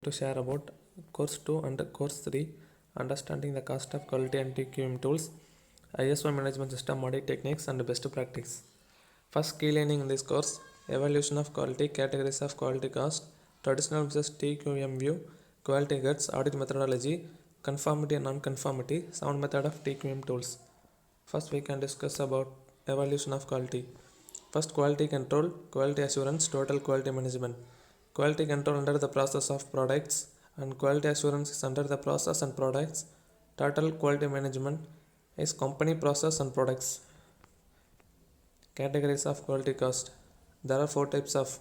To share about course 2 and course 3 understanding the cost of quality and TQM tools, ISO management system audit techniques and best practice. First key learning in this course: evaluation of quality, categories of quality cost, traditional versus TQM view, quality guides, audit methodology, conformity and non-conformity, sound method of TQM tools. First we can discuss about evaluation of quality. First, quality control, quality assurance, total quality management. Quality control under the process of products and quality assurance is under the process and products. Total quality management is company process and products. Categories of quality cost. There are four types of,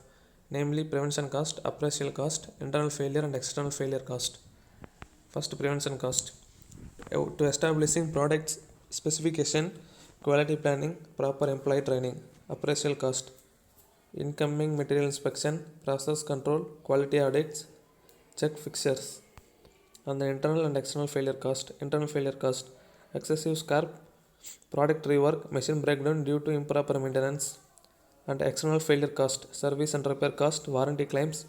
namely prevention cost, appraisal cost, internal failure and external failure cost. First, prevention cost. To establishing products specification, quality planning, proper employee training. Appraisal cost. Incoming material inspection, process control, quality audits, check fixtures. And the internal and external failure cost. Internal failure cost: excessive scrap, product rework, machine breakdown due to improper maintenance. And external failure cost: service and repair cost, warranty claims,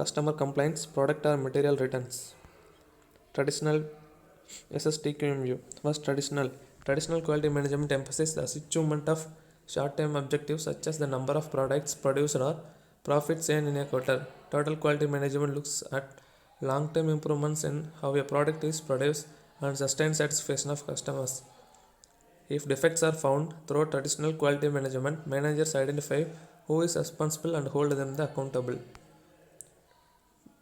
customer complaints, product or material returns. Traditional SSTQM view. First, traditional quality management emphasizes the achievement of short-term objectives such as the number of products produced or profits earned in a quarter. Total quality management looks at long-term improvements in how a product is produced and sustained satisfaction of customers. If defects are found through traditional quality management, managers identify who is responsible and hold them accountable.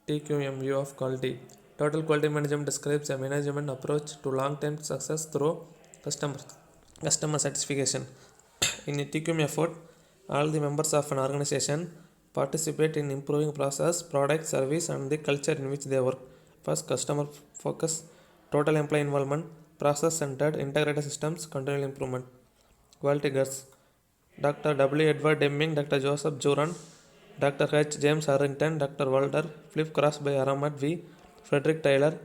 TQM view of quality. Total quality management describes a management approach to long-term success through customer satisfaction. In a TQM effort, all the members of an organization participate in improving process, product, service, and the culture in which they work. First, customer focus, total employee involvement, process centered, integrated systems, continual improvement. Quality guides. Dr. W. Edward Deming, Dr. Joseph Juran, Dr. H. James Harrington, Dr. Walter, Flip Cross by Aramat V. Frederick Taylor,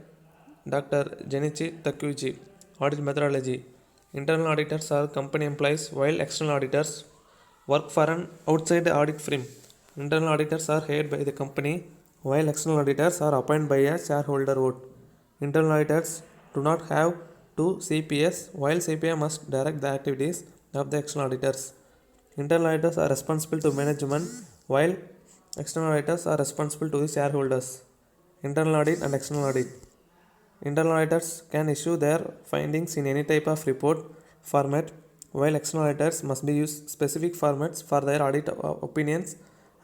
Dr. Jenichi Takeuchi. Audit methodology. Internal auditors are company employees while external auditors work for an outside audit firm. Internal auditors are hired by the company while external auditors are appointed by a shareholder vote. Internal auditors do not have two CPS while CPA must direct the activities of the external auditors. Internal auditors are responsible to management while external auditors are responsible to the shareholders. Internal audit and external audit. Internal auditors can issue their findings in any type of report format, while external auditors must be use specific formats for their audit opinions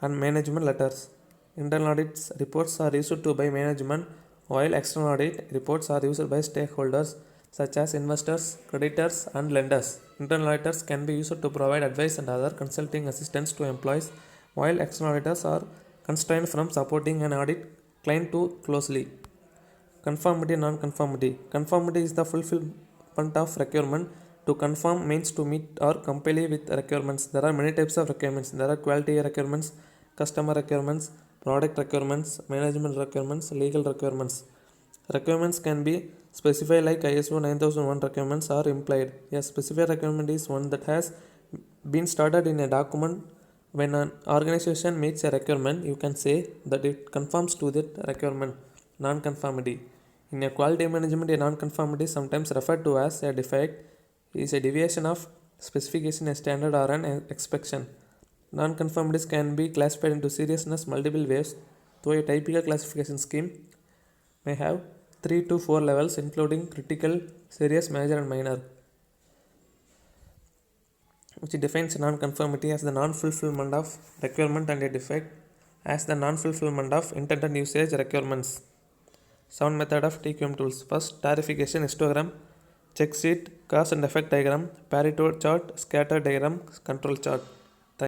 and management letters. Internal audit reports are used to by management, while external audit reports are used by stakeholders such as investors, creditors, and lenders. Internal auditors can be used to provide advice and other consulting assistance to employees, while external auditors are constrained from supporting an audit client too closely. Conformity and non-conformity. Conformity is the fulfillment of requirement. To conform means to meet or comply with requirements. There are many types of requirements. There are quality requirements, customer requirements, product requirements, management requirements, legal requirements. Requirements can be specified like ISO 9001 requirements are implied. A specific requirement is one that has been started in a document. When an organization meets a requirement, you can say that it conforms to that requirement. Non-conformity. In a quality management, a non-conformity, sometimes referred to as a defect, is a deviation of specification, a standard, or an exception. Non-conformities can be classified into seriousness multiple ways, though a typical classification scheme may have 3 to 4 levels, including critical, serious, major, and minor, which defines non-conformity as the non-fulfillment of requirement and a defect as the non-fulfillment of intended usage requirements. Sound method of TQM tools. First, tarification, histogram, check sheet, cause and effect diagram, Pareto chart, scatter diagram, control chart.